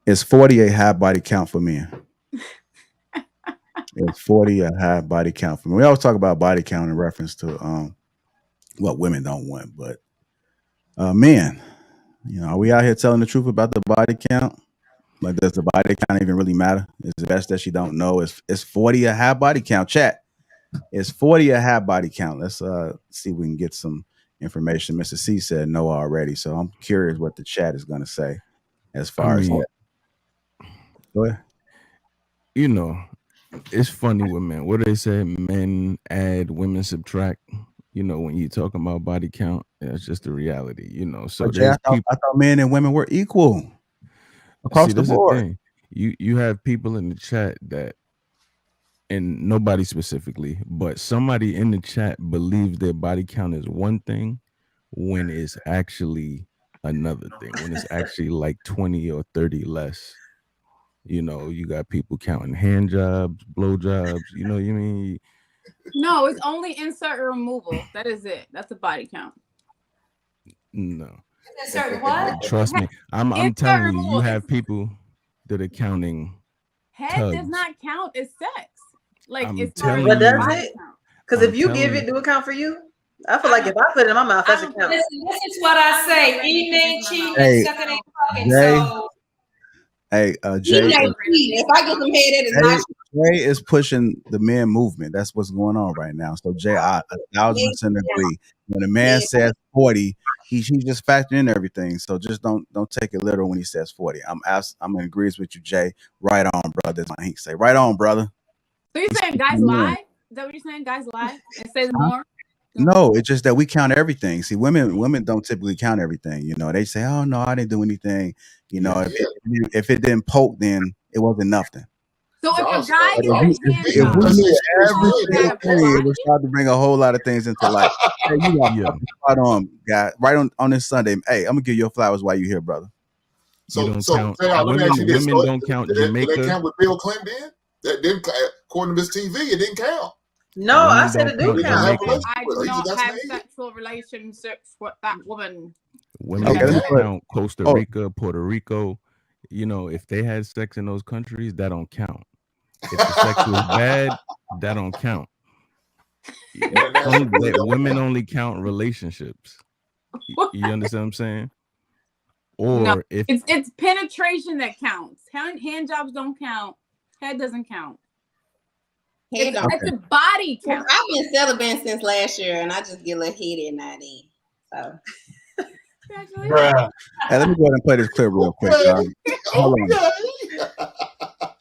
Is 40 a high body count for men? Is 40 a high body count for men? We always talk about body count in reference to what women don't want, but men, are we out here telling the truth about the body count? Like, does the body count even really matter? Is the best that she don't know? Is 40 a high body count? Chat. Is 40 a high body count? Let's see if we can get some information. Mr. C said no already, so I'm curious what the chat is going to say as I far as mean, that. Go ahead. you know, it's funny with men. What do they say? Men add, women subtract. When you talking about body count, it's just the reality. So But Jay, there's people. I thought men and women were equal See, across the that's the board. thing. You have people in the chat that, and nobody specifically, but somebody in the chat believes their body count is one thing when it's actually another thing. When it's actually like 20 or 30 less. You got people counting hand jobs, blow jobs. You know what I mean? No, it's only insert or removal. That is it. That's a body count. No. Insert what? Trust me. I'm telling you, you have people that are counting. Head tubs. does not count as sex. Like, I'm it's telling But does body it? count. Because if you give it, do it count for you? I feel like if I put it in my mouth, that's a count. This is what I say. Eating ain't cheating, Hey, sucking ain't fucking. Jay. So Hey, Jay. eating ain't cheating. If I get some head, it is not. Jay is pushing the men movement. That's what's going on right now. So Jay, I 1,000% agree. When a man says 40, he's just factoring in everything. So just don't take it literal when he says 40. I'm in agreement with you, Jay. Right on, brother. That's what he say. Right on, brother. So you're saying guys lie? Is that what you're saying? Guys lie and say more? No, it's just that we count everything. See, women don't typically count everything. They say, "Oh no, I didn't do anything." If it didn't poke, then it wasn't nothing. So if a guy If we knew everything, it would start to bring a whole lot of things into light. Hey, you got spot on, guy. Right on this Sunday. Hey, I'm gonna give you your flowers while you here, brother. So women don't count Jamaica. Did they count with Bill Clinton? That didn't, according to this TV, it didn't count. No, I said it do count. I do not have sexual relationships with that woman. Women don't count Costa Rica, Puerto Rico. If they had sex in those countries, that don't count. If the sex was bad, that don't count. Women only count relationships. You understand what I'm saying? Or no, if it's penetration that counts. Hand jobs don't count. Head doesn't count. It's a body count. I've been celibate since last year, and I just get a little heady and not in. So. Hey, let me go ahead and play this clip real quick. Hold on.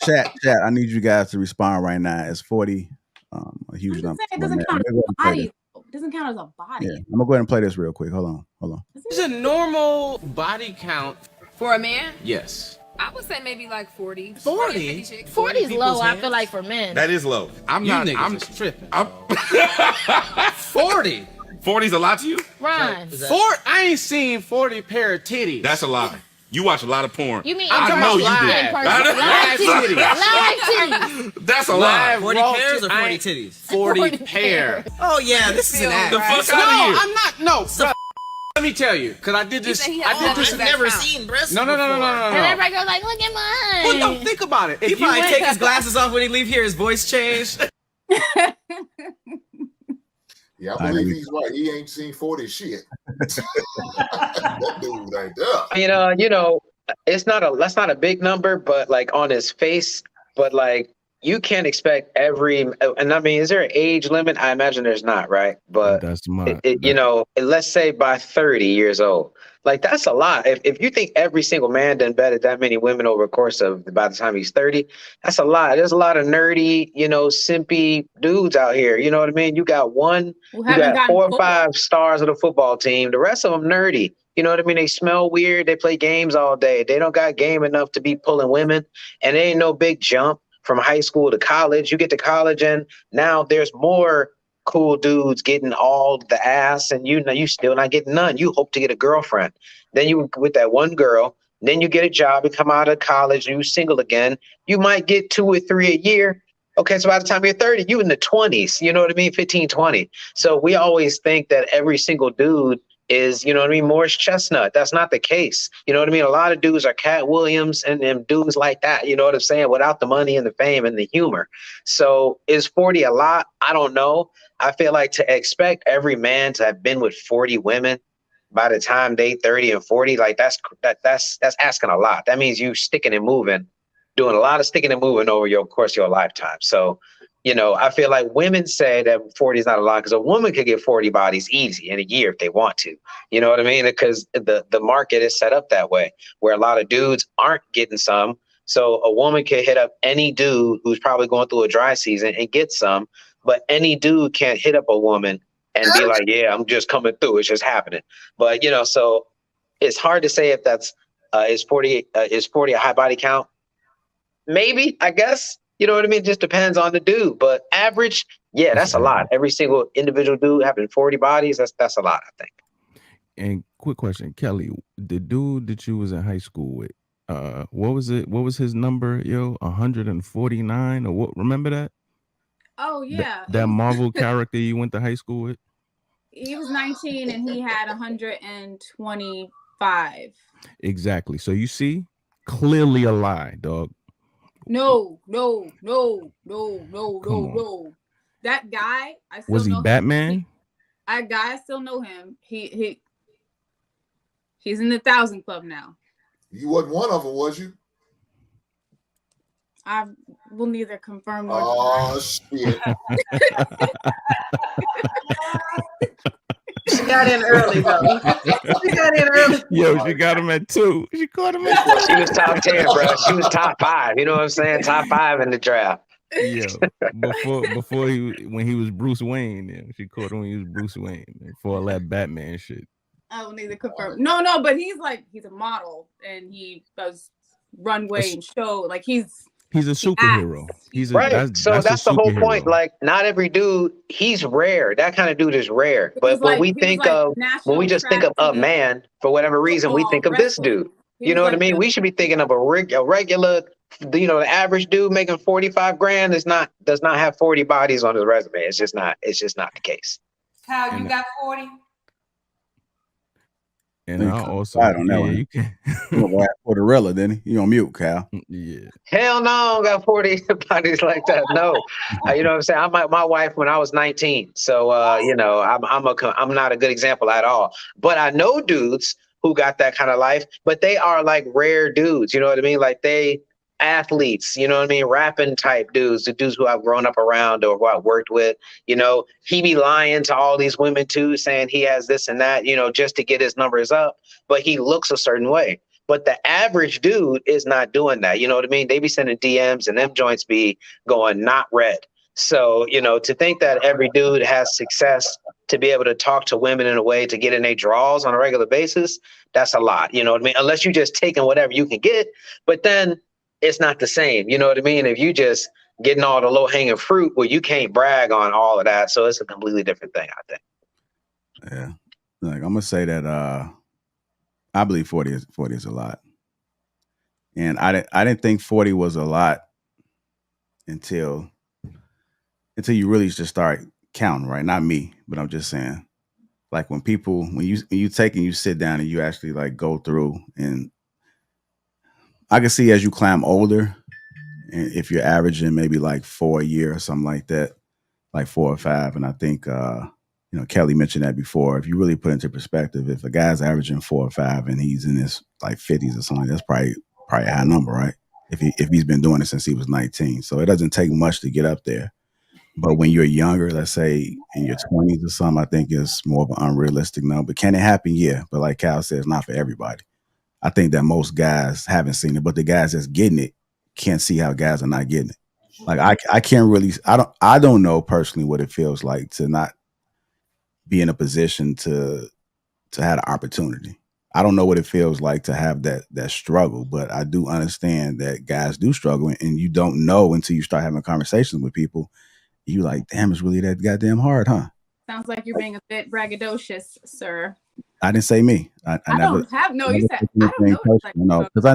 Chat. I need you guys to respond right now. It's 40, a huge number. It doesn't count as a body. It doesn't count as a body. Yeah, I'm gonna go ahead and play this real quick. Hold on. Is a normal body count for a man? Yes. I would say maybe like 40. 40? 40 is low, I feel like, for men. That is low. I'm just tripping. 40. 40's a lot to you? Ron. I ain't seen 40 pair of titties. That's a lie. You watch a lot of porn. You mean I know you did. Live titties. That's a lie. 40 pairs or 40 titties? 40 pair. Oh yeah, this is an act. The fuck out of here. I'm not. No. Let me tell you, because I did this. I've never seen breasts. No. And everybody goes like, look at mine. Well, no, think about it. He probably take his glasses off when he leave here. His voice changed. Yeah, I believe he's right. He ain't seen 40 shit. That dude ain't there. It's that's not a big number, but like on his face, but like you can't expect every, and I mean, is there an age limit? I imagine there's not, right? But that's my, let's say by 30 years old, like that's a lot. If you think every single man done better that many women over the course of by the time he's 30, that's a lot. There's a lot of nerdy, simpy dudes out here. You know what I mean? You got you got 4 or 5 stars of the football team. The rest of them nerdy. You know what I mean? They smell weird. They play games all day. They don't got game enough to be pulling women, and there ain't no big jump from high school to college. You get to college, and now there's more cool dudes getting all the ass, and you still not getting none. You hope to get a girlfriend. Then you with that one girl, then you get a job, you come out of college, you single again. You might get 2 or 3 a year. Okay, so by the time you're 30, you in the 20s, you know what I mean? 15, 20. So we always think that every single dude is, you know what I mean, Morris Chestnut. That's not the case. You know what I mean? A lot of dudes are Cat Williams and dudes like that, you know what I'm saying, without the money and the fame and the humor. So is 40 a lot? I don't know. I feel like to expect every man to have been with 40 women by the time they 30 and 40, like that's asking a lot. That means you sticking and moving, doing a lot of sticking and moving over your course of your lifetime. So, you know, I feel like women say that 40 is not a lot because a woman could get 40 bodies easy in a year if they want to. You know what I mean? Because the market is set up that way, where a lot of dudes aren't getting some. So a woman can hit up any dude who's probably going through a dry season and get some, but any dude can't hit up a woman and be like, yeah, I'm just coming through. It's just happening. But, you know, so it's hard to say if that's is 40 a high body count? Maybe, I guess. You know what I mean? It just depends on the dude. But average, yeah, that's a lot. Every single individual dude having 40 bodies, that's a lot, I think. And quick question, Kelly, the dude that you was in high school with, what was it? What was his number, yo? 149 or what? Remember that? Oh yeah. That Marvel character you went to high school with? He was 19 and he had 125. Exactly. So you see, clearly a lie, dog. No. That guy, I still was he know Batman? That guy, I still know him. He's in the 1,000 club now. You wasn't one of them, was you? I will neither confirm nor deny. Oh shit! She got in early though. She got in early. Yo, she got him at 2. She caught him at 2. She was top 10, bro. She was top 5. You know what I'm saying? Top 5 in the draft. Yeah, before when he was Bruce Wayne, yeah, she caught him when he was Bruce Wayne. Before all that Batman shit. I will neither confirm. No, but he's a model and he does runway and show. Like he's a superhero. He's a, right. That's the whole point. Like, not every dude, he's rare. That kind of dude is rare. But when we think of, when we just think of a man, for whatever reason, we think of this dude. You know what I mean? We should be thinking of a regular, you know, the average dude making 45 grand does not have 40 bodies on his resume. It's just not the case. Kyle, you got 40? And I also, I don't know. You can Porterella, then you on mute, Cal. Yeah. Hell no, I don't got 40 bodies like that. No, you know what I'm saying. My wife when I was 19, so you know, I'm not a good example at all. But I know dudes who got that kind of life, but they are like rare dudes. You know what I mean? Like they athletes, you know what I mean? Rapping type dudes, the dudes who I've grown up around or who I've worked with, you know, he be lying to all these women too, saying he has this and that, you know, just to get his numbers up, but he looks a certain way. But the average dude is not doing that. You know what I mean? They be sending DMs and them joints be going not read. So, you know, to think that every dude has success to be able to talk to women in a way to get in their draws on a regular basis, that's a lot. You know what I mean? Unless you're just taking whatever you can get, but then it's not the same. You know what I mean? If you just getting all the low hanging fruit, well, you can't brag on all of that. So it's a completely different thing, I think. Yeah. Like I'm gonna say that I believe 40 is a lot. And I didn't think 40 was a lot until you really just start counting, right? Not me, but I'm just saying, like when you take and you sit down and you actually like go through, and I can see as you climb older, and if you're averaging maybe like 4 a year or something like that, like 4 or 5, and I think you know, Kelly mentioned that before. If you really put into perspective, if a guy's averaging 4 or 5 and he's in his like 50s or something, that's probably a high number, right? If he's been doing it since he was 19, so it doesn't take much to get up there. But when you're younger, let's say in your 20s or something, I think it's more of an unrealistic number. Can it happen? Yeah, but like Cal said, it's not for everybody. I think that most guys haven't seen it, but the guys that's getting it can't see how guys are not getting it. Like I can't really, I don't know personally what it feels like to not be in a position to have the opportunity. I don't know what it feels like to have that struggle, but I do understand that guys do struggle, and you don't know until you start having conversations with people. You like, damn, it's really that goddamn hard, huh? Sounds like you're being a bit braggadocious, sir. I didn't say me. I never, don't have no. You said I don't know. No, because I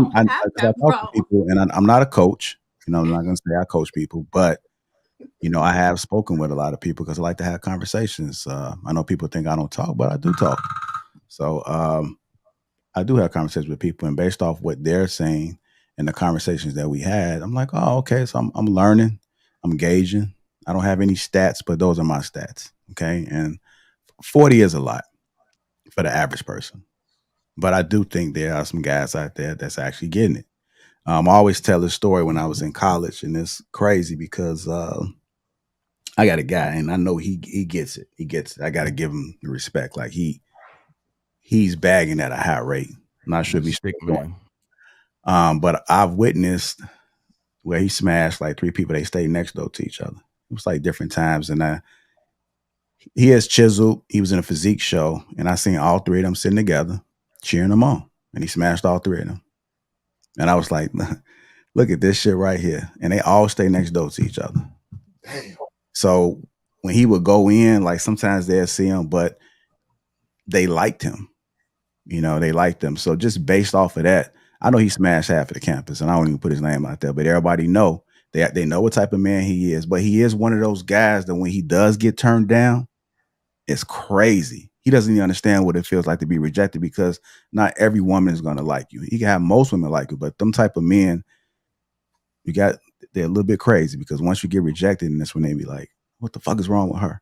talk to people, and I'm not a coach. You know, I'm not going to say I coach people, but you know, I have spoken with a lot of people because I like to have conversations. I know people think I don't talk, but I do talk. So I do have conversations with people, and based off what they're saying and the conversations that we had, I'm like, oh, okay. So I'm learning, I'm gauging. I don't have any stats, but those are my stats. Okay. And 40 is a lot for the average person. But I do think there are some guys out there that's actually getting it. I always tell this story when I was in college, and it's crazy because I got a guy, and I know he gets it. He gets it. I got to give him the respect. Like he's bagging at a high rate. Not sure if he's stick man. But I've witnessed where he smashed like 3 people. They stayed next door to each other. It was like different times, and he has chiseled. He was in a physique show, and I seen all 3 of them sitting together, cheering them on, and he smashed all 3 of them. And I was like, look at this shit right here. And they all stay next door to each other. Damn. So when he would go in, like sometimes they'll see him, but they liked him. You know, they liked him. So just based off of that, I know he smashed half of the campus, and I don't even put his name out there, but everybody know they know what type of man he is. But he is one of those guys that when he does get turned down, it's crazy. He doesn't even understand what it feels like to be rejected, because not every woman is going to like you. He can have most women like you, but them type of men, they're a little bit crazy, because once you get rejected, and that's when they be like, what the fuck is wrong with her?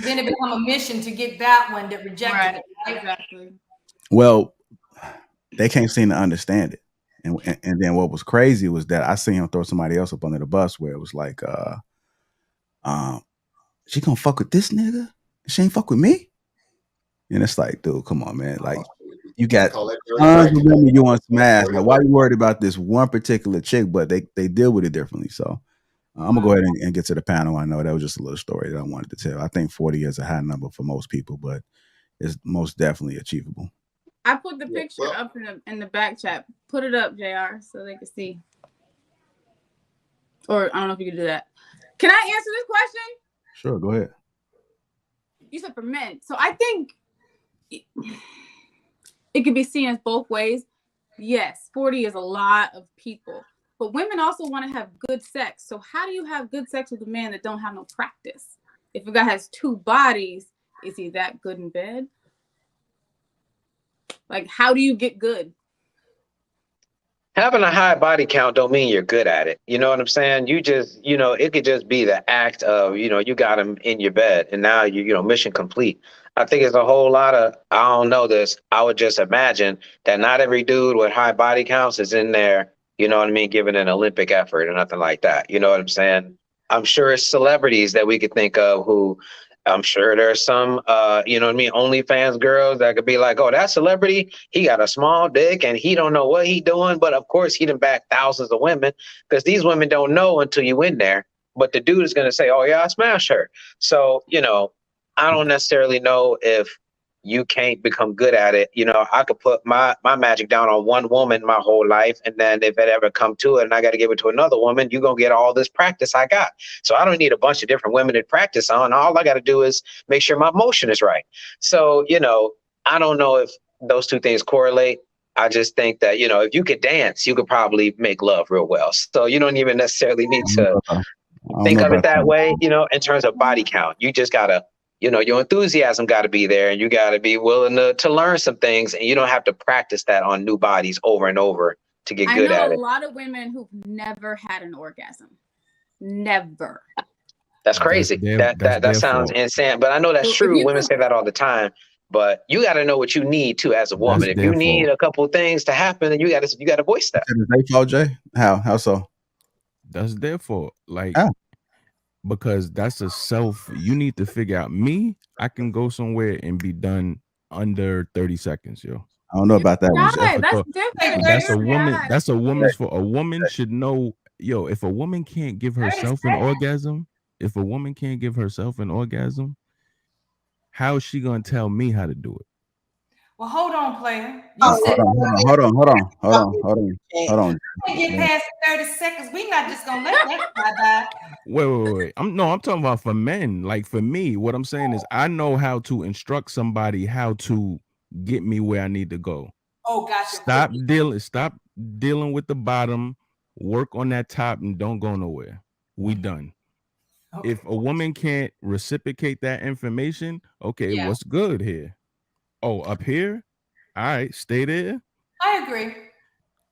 Then it become a mission to get that one that rejected it. Right? Exactly. Well, they can't seem to understand it. And then what was crazy was that I seen him throw somebody else up under the bus, where it was like, she gonna fuck with this nigga? She ain't fuck with me? And it's like, dude, come on, man. Like, you got tons of women you want to smash. Like, why are you worried about this one particular chick? But they deal with it differently. So I'm gonna go ahead and get to the panel. I know that was just a little story that I wanted to tell. I think 40 is a high number for most people, but it's most definitely achievable. I put the picture up in the back chat. Put it up, JR, so they can see. Or I don't know if you can do that. Can I answer this question? Sure, go ahead. You said for men. So I think it could be seen as both ways. Yes, 40 is a lot of people. But women also want to have good sex. So how do you have good sex with a man that don't have no practice? If a guy has 2 bodies, is he that good in bed? Like, how do you get good? Having a high body count don't mean you're good at it. You know what I'm saying? You just, it could just be the act of, you got him in your bed and now mission complete. I think it's a whole lot of, I don't know this. I would just imagine that not every dude with high body counts is in there, you know what I mean, giving an Olympic effort or nothing like that. You know what I'm saying? I'm sure it's celebrities that we could think of who, I'm sure there's some, OnlyFans girls that could be like, oh, that celebrity, he got a small dick and he don't know what he doing. But of course, he done back thousands of women, because these women don't know until you in there. But the dude is going to say, oh, yeah, I smashed her. So, I don't necessarily know if you can't become good at it. I could put my magic down on one woman my whole life. And then if it ever come to it and I got to give it to another woman, you're going to get all this practice I got. So I don't need a bunch of different women to practice on. All I got to do is make sure my motion is right. So, I don't know if those two things correlate. I just think that, if you could dance, you could probably make love real well. So you don't even necessarily need to think of it that way, in terms of body count. You just got to, your enthusiasm got to be there, and you got to be willing to learn some things, and you don't have to practice that on new bodies over and over to get good at it. I know a lot of women who've never had an orgasm. Never. That's crazy. That sounds insane, but I know that's true. Women say that all the time, but you got to know what you need too as a woman. If you need a couple of things to happen, then you got to voice that. Is their fault, Jay? How so? That's their fault. Like, because that's you need to figure out. Me, I can go somewhere and be done under 30 seconds, yo. I don't know about that one. That's different. That's a woman. That's a woman's fault. A woman should know, yo, if a woman can't give herself an orgasm, how is she gonna tell me how to do it? Well, hold on, player. Hold on. We get past 30 seconds. We not just gonna let that fly by. Wait. I'm talking about for men. Like, for me, what I'm saying is I know how to instruct somebody how to get me where I need to go. Oh, gotcha. Stop dealing with the bottom. Work on that top and don't go nowhere. We done. Okay. If a woman can't reciprocate that information, okay, what's good here? Oh, up here? All right, stay there. I agree.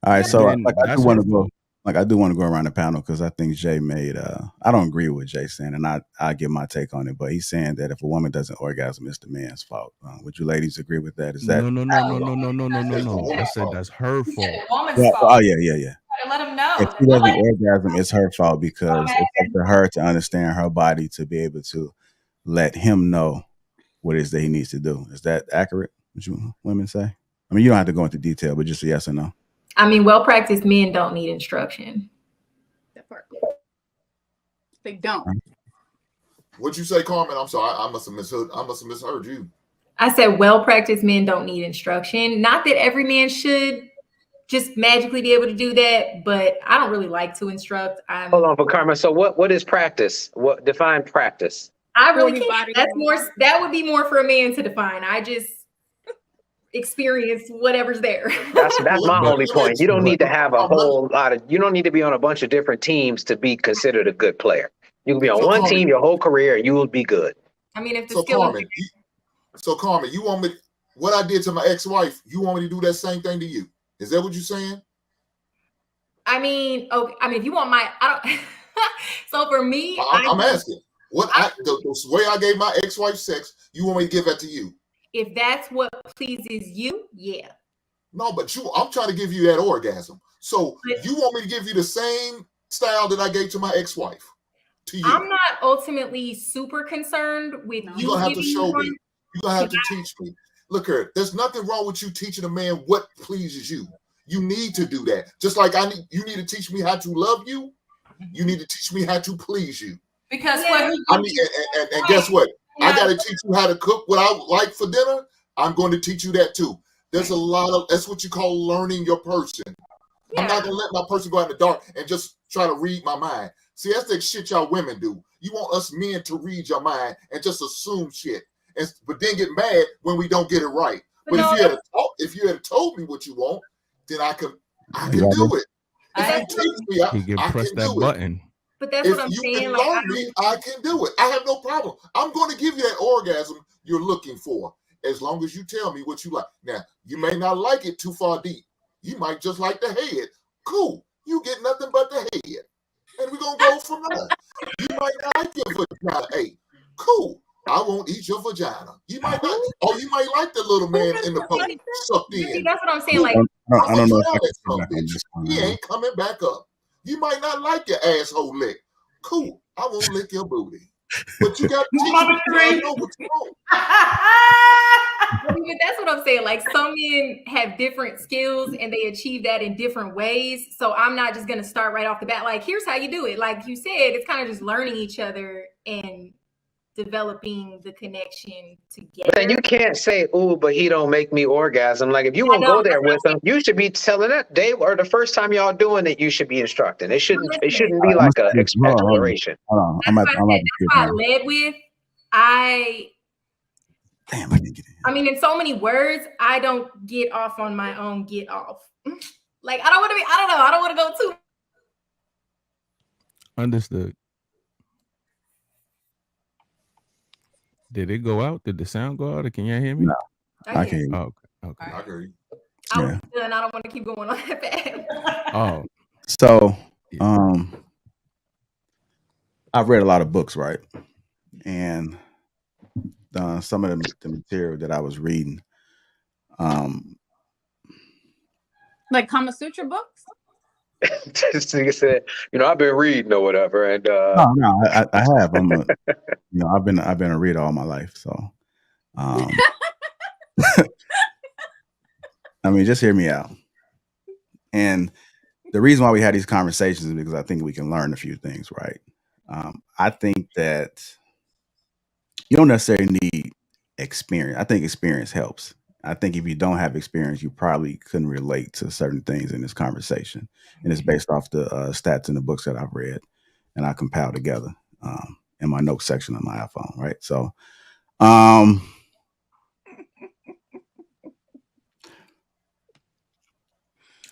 All right, so Then like, I do that's want her to go. fault. Like I do want to go around the panel because I think Jay made. I don't agree with Jay saying, and I give my take on it. But he's saying that if a woman doesn't orgasm, it's the man's fault. Would you ladies agree with that? Is that? No. I said that's her fault. The woman's Yeah. fault. Oh yeah. You gotta let him know. If she doesn't orgasm, it's her fault because it's up to her to understand her body to be able to let him know what it is that he needs to do. Is that accurate? Would you women say? I mean, you don't have to go into detail, but just a yes or no. I mean, well-practiced men don't need instruction. That part. They don't. What'd you say, Carmen? I'm sorry. I must have misheard you. I said well-practiced men don't need instruction. Not that every man should just magically be able to do that, but I don't really like to instruct. Hold on, for Carmen. So what is practice? What define practice? I really can't. That would be more for a man to define. I just experience whatever's there. That's my only point. You don't need to have a whole lot of. You don't need to be on a bunch of different teams to be considered a good player. You can be on one team your whole career, and you will be good. I mean, if the So skill. Carmen, you want me? What I did to my ex-wife, you want me to do that same thing to you? Is that what you're saying? I mean, okay. I mean, if you want my, I don't. So for me, I'm asking. The way I gave my ex-wife sex, you want me to give that to you? If that's what pleases you, yeah. No, but I'm trying to give you that orgasm. So you want me to give you the same style that I gave to my ex-wife? To you. I'm not ultimately super concerned with you. You're gonna have to show me. You're gonna have to teach me. Look here, there's nothing wrong with you teaching a man what pleases you. You need to do that. Just like you need to teach me how to love you. You need to teach me how to please you. Because and guess what? I got to teach you how to cook what I like for dinner. I'm going to teach you that too. There's a lot of, that's what you call learning your person. I'm not going to let my person go out in the dark and just try to read my mind. See, that's the shit y'all women do. You want us men to read your mind and just assume shit, but then get mad when we don't get it right. But if you had told me what you want, then I can do it. If you teach me, I press can that do button. It. But that's if what I'm you saying. can Like, learn me, I can do it. I have no problem. I'm going to give you that orgasm you're looking for, as long as you tell me what you like. Now, you may not like it too far deep. You might just like the head. Cool. You get nothing but the head. And we're going to go from there. You might not like your vagina. Hey, cool. I won't eat your vagina. You might not. Or you might like the little man in the boat sucked in. That's what I'm saying. Like, I don't know if I can come back on this one. He ain't coming back up. You might not like your asshole lick. Cool. I won't lick your booty. But you got to teach me how to know what you want. But that's what I'm saying. Like, some men have different skills and they achieve that in different ways. So I'm not just going to start right off the bat. Like, here's how you do it. Like you said, it's kind of just learning each other and developing the connection together. But then you can't say, "Ooh, but he don't make me orgasm." Like, if you won't go there with him, you should be telling that day or the first time y'all doing it, you should be instructing. It shouldn't be like an exploration. Hold on. That's why I led with. Damn, I didn't get it. I mean, in so many words, I don't get off on my own get off. Like, I don't want to go too. Understood. Did it go out? Did the sound go out? Or can y'all hear me? No, I can't hear you. Oh, okay. I hear you. I was done. I don't want to keep going on that bad. Oh. So, I've read a lot of books, right? And some of the material that I was reading, like Kama Sutra books. This nigga said, I've been reading or whatever, and no, I have. I've been a reader all my life, so I mean, just hear me out. And the reason why we had these conversations is because I think we can learn a few things, right? I think that you don't necessarily need experience. I think experience helps. I think if you don't have experience, you probably couldn't relate to certain things in this conversation. And it's based off the stats in the books that I've read and I compiled together in my notes section on my iPhone, right? So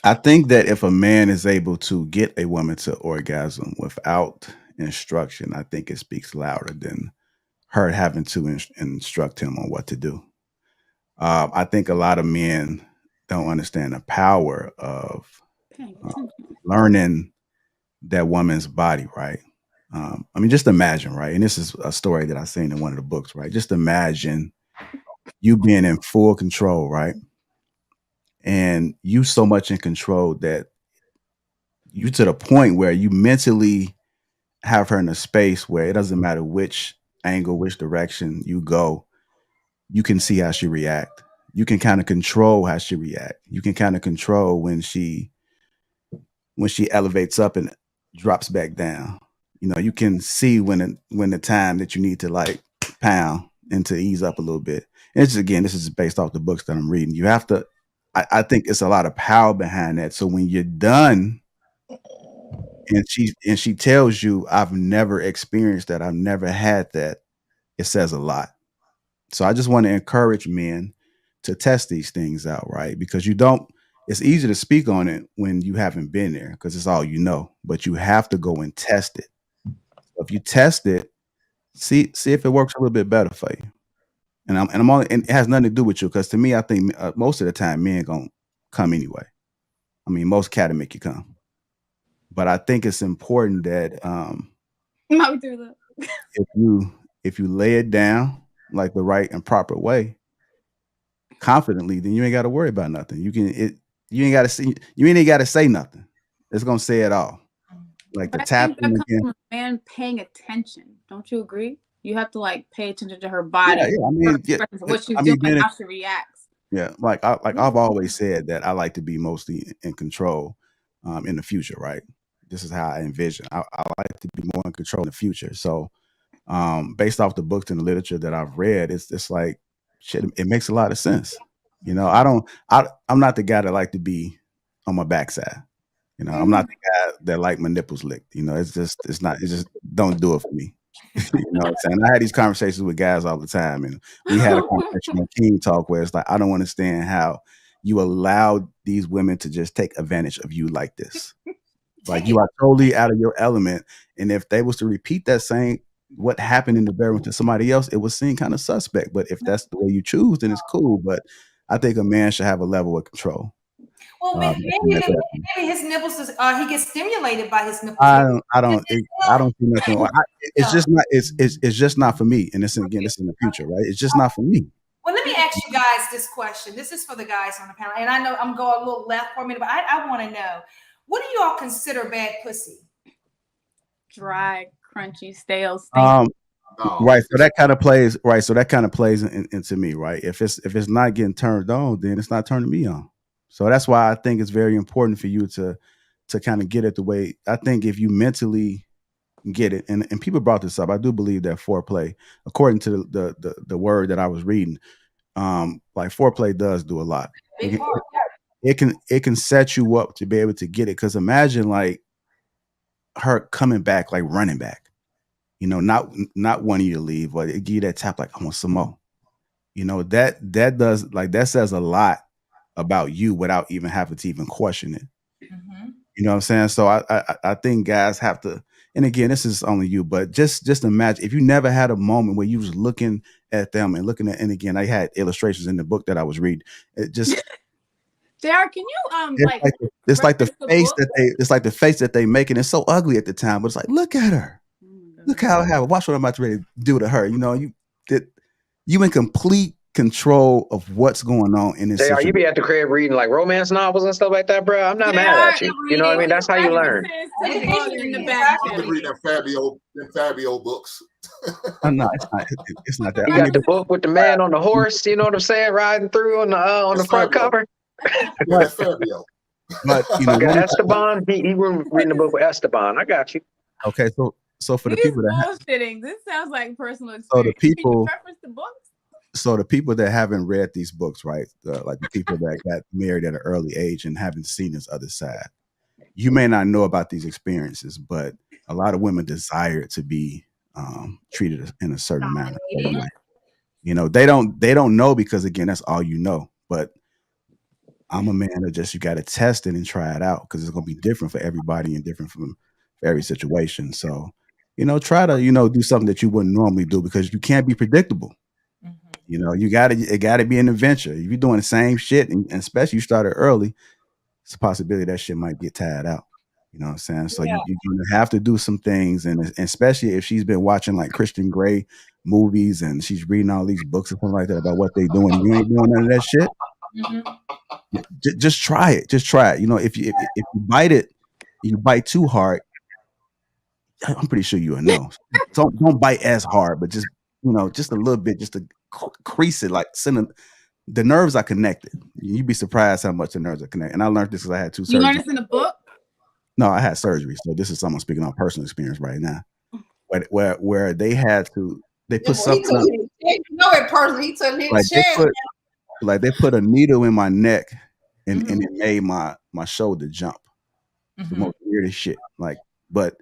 I think that if a man is able to get a woman to orgasm without instruction, I think it speaks louder than her having to instruct him on what to do. I think a lot of men don't understand the power of learning that woman's body, right? I mean, just imagine, right? And this is a story that I seen in one of the books, right? Just imagine you being in full control, right? And you so much in control that you to the point where you mentally have her in a space where it doesn't matter which angle, which direction you go, you can see how she react. You can kind of control how she react. You can kind of control when she elevates up and drops back down. You know, you can see when the time that you need to like pound and to ease up a little bit. And it's again, this is based off the books that I'm reading. You have to. I think it's a lot of power behind that. So when you're done, and she tells you, "I've never experienced that. I've never had that," it says a lot. So I just want to encourage men to test these things out, right? Because you don't. It's easy to speak on it when you haven't been there because it's all you know. But you have to go and test it. If you test it, see if it works a little bit better for you. And I'm only, and it has nothing to do with you because to me, I think most of the time men gonna come anyway. I mean, most cat make you come. But I think it's important that if you lay it down like the right and proper way, confidently, then you ain't got to worry about nothing. You ain't got to say nothing. It's gonna say it all. Like the tapping again. From a man paying attention. Don't you agree? You have to like pay attention to her body. Yeah, I mean, what she's doing, how she reacts. Yeah, I've always said that I like to be mostly in control in the future, right? This is how I envision. I like to be more in control in the future. So based off the books and the literature that I've read, it's like shit, it makes a lot of sense. You know, I'm not the guy that like to be on my backside. You know, I'm not the guy that like my nipples licked. You know, it just don't do it for me. You know what I'm saying? I had these conversations with guys all the time, and we had a conversation on King Talk where it's like, I don't understand how you allow these women to just take advantage of you like this. Like you are totally out of your element, and if they was to repeat that same what happened in the bedroom to somebody else, it would seem kind of suspect. But if that's the way you choose, then it's cool. But I think a man should have a level of control. Well, maybe his nipples he gets stimulated by his nipples. I don't see nothing. It's just not. It's just not for me. And this again, this is in the future, right? It's just not for me. Well, let me ask you guys this question. This is for the guys on the panel, and I know I'm going a little left for a minute, but I want to know, what do you all consider bad pussy? Dry, crunchy, stale. Right. So that kind of plays. Right. So that kind of plays into me. Right. If it's not getting turned on, then it's not turning me on. So that's why I think it's very important for you to kind of get it the way. I think if you mentally get it, and people brought this up, I do believe that foreplay, according to the word that I was reading, like foreplay does do a lot. It can set you up to be able to get it. Because imagine like her coming back, like running back, you know, not wanting you to leave, but it give you that tap, like I want some more. You know, that does, like, that says a lot about you without even having to even question it. Mm-hmm. You know what I'm saying? So I think guys have to, and again, this is only you, but just imagine if you never had a moment where you was looking at them and looking at, and again, I had illustrations in the book that I was reading. It just JR, can you it's like the face that they make, and it's so ugly at the time, but it's like, look at her. Look how I have it. Watch what I'm about to ready to do to her. You know, you in complete control of what's going on in this situation. You be at the crib reading like romance novels and stuff like that, bro. I'm not mad at you. You know what I mean? That's how you learn. Reading Fabio books. No, it's not that. You got the book with the man on the horse. You know what I'm saying? Riding through on the front cover. That's Fabio. But you know, Esteban. He was reading the book with Esteban. I got you. Okay, so for the people that bullshitting, this sounds like personal experience. So the people Can you reference the books? So the people that haven't read these books, right? Like the people that got married at an early age and haven't seen this other side, you may not know about these experiences, but a lot of women desire to be treated in a certain manner. You know, they don't know because again, that's all you know. But I'm a man that you got to test it and try it out because it's going to be different for everybody and different for every situation. So, you know, try to, do something that you wouldn't normally do because you can't be predictable. You know, it gotta be an adventure. If you're doing the same shit, and especially you started early, it's a possibility that shit might get tired out. You know what I'm saying? So you're gonna have to do some things, and especially if she's been watching like Christian Grey movies and she's reading all these books and something like that about what they doing, and you ain't doing none of that shit. Just try it. Just try it. You know, if you bite it, you bite too hard, I'm pretty sure you'll know. Don't bite as hard, but just, you know, just a little bit, just to crease it, like the nerves are connected. You'd be surprised how much the nerves are connected. And I learned this because I had 2 surgeries. You learned this in a book? No, I had surgery. So this is someone speaking on personal experience right now. Where they put something on, you know it personally. He took his like chest. they put a needle in my neck and it made my shoulder jump. The most weirdest shit. But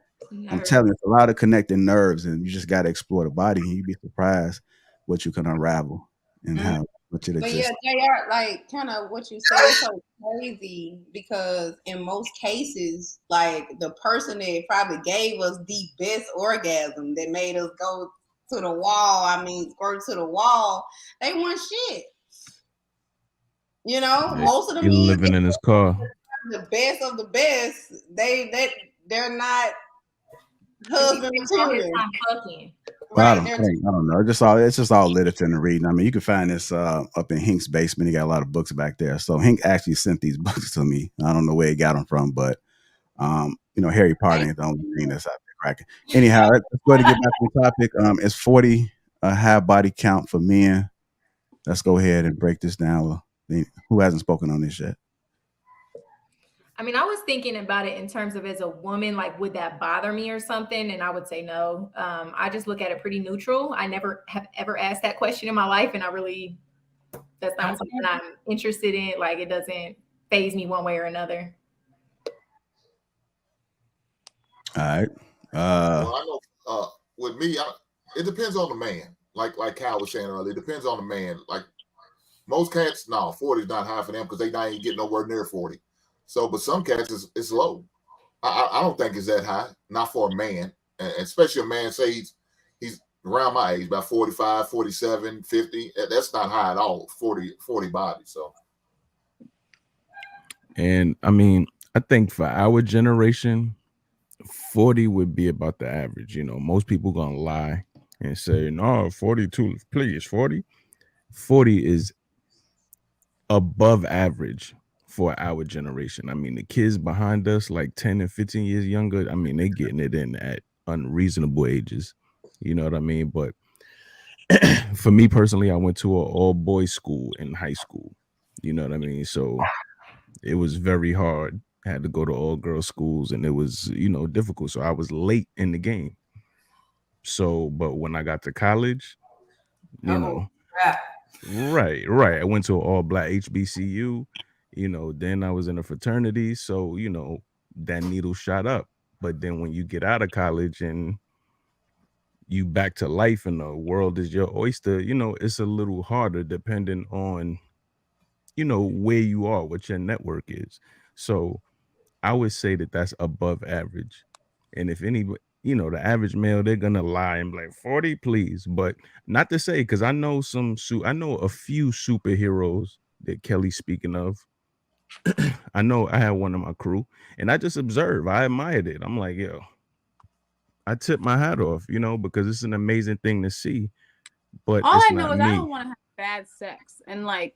I'm telling you, it's a lot of connecting nerves, and you just got to explore the body, and you'd be surprised what you can unravel and how much it'll But just. yeah, JR, like kind of what you say is so crazy, because in most cases, like the person that probably gave us the best orgasm that made us go to the wall, squirt to the wall, they want shit. You know, most of them living in his car. The best of the best, they're not husband material. I don't know. It's just all literature and reading. I mean, you can find this up in Hink's basement. He got a lot of books back there. So Hink actually sent these books to me. I don't know where he got them from, but you know, Harry Potter ain't the only thing that's out there cracking. Anyhow, let's go ahead and get back to the topic. Is 40 a high body count for men? Let's go ahead and break this down. Who hasn't spoken on this yet? I mean, I was thinking about it in terms of, as a woman, like, would that bother me or something? And I would say no. I just look at it pretty neutral. I never have ever asked that question in my life. And that's not something I'm interested in. Like, it doesn't faze me one way or another. All right. Well, I know with me, it depends on the man. Like Cal was saying earlier, it depends on the man. Like most cats, 40 is not high for them because they not even getting nowhere near 40. So, but some cats it's low. I don't think it's that high, not for a man, and especially a man, say he's around my age, about 45, 47, 50. That's not high at all, 40 body. So, and I mean, I think for our generation, 40 would be about the average. You know, most people gonna lie and say, no, 42, please, 40. 40 is above average for our generation. I mean, the kids behind us, like 10 and 15 years younger, I mean, they getting it in at unreasonable ages. You know what I mean? But for me personally, I went to an all-boys school in high school. You know what I mean? So it was very hard. I had to go to all-girl schools, and it was, you know, difficult. So I was late in the game. So, but when I got to college, you know, right. I went to an all-black HBCU. You know, then I was in a fraternity. So, you know, that needle shot up. But then when you get out of college and you back to life and the world is your oyster, you know, it's a little harder depending on, you know, where you are, what your network is. So I would say that that's above average. And if any, you know, the average male, they're going to lie and be like, 40, please. But not to say, because I know I know a few superheroes that Kelly's speaking of. I know I had one in my crew, and I just observed. I admired it. I'm like, yo, I tip my hat off, you know, because it's an amazing thing to see. But all it's I know not is me. I don't want to have bad sex. And like,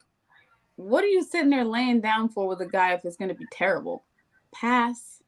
what are you sitting there laying down for with a guy if it's going to be terrible? Pass.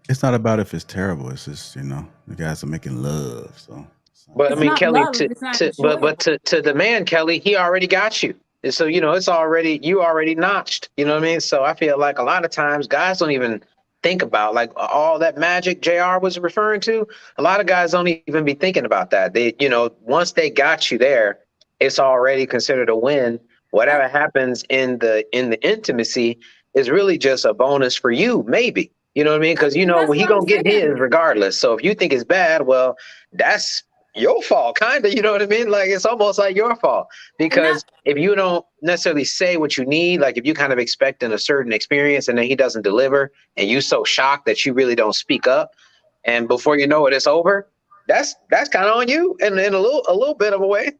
It's not about if it's terrible. It's just, you know, the guys are making love. So, but It's I mean, not Kelly, love if it's not enjoyable. to the man, Kelly, he already got you. And so, you know, you already notched, you know what I mean? So I feel like a lot of times guys don't even think about like all that magic JR was referring to. A lot of guys don't even be thinking about that. They, you know, once they got you there, it's already considered a win. Whatever happens in the intimacy is really just a bonus for you, maybe. You know what I mean? Because, you know, he gonna get his regardless. So if you think it's bad, well, that's your fault, kind of. You know what I mean? Like, it's almost like your fault. Because if you don't necessarily say what you need, like if you kind of expecting a certain experience and then he doesn't deliver and you so shocked that you really don't speak up, and before you know it, it's over, that's kind of on you in a little bit of a way.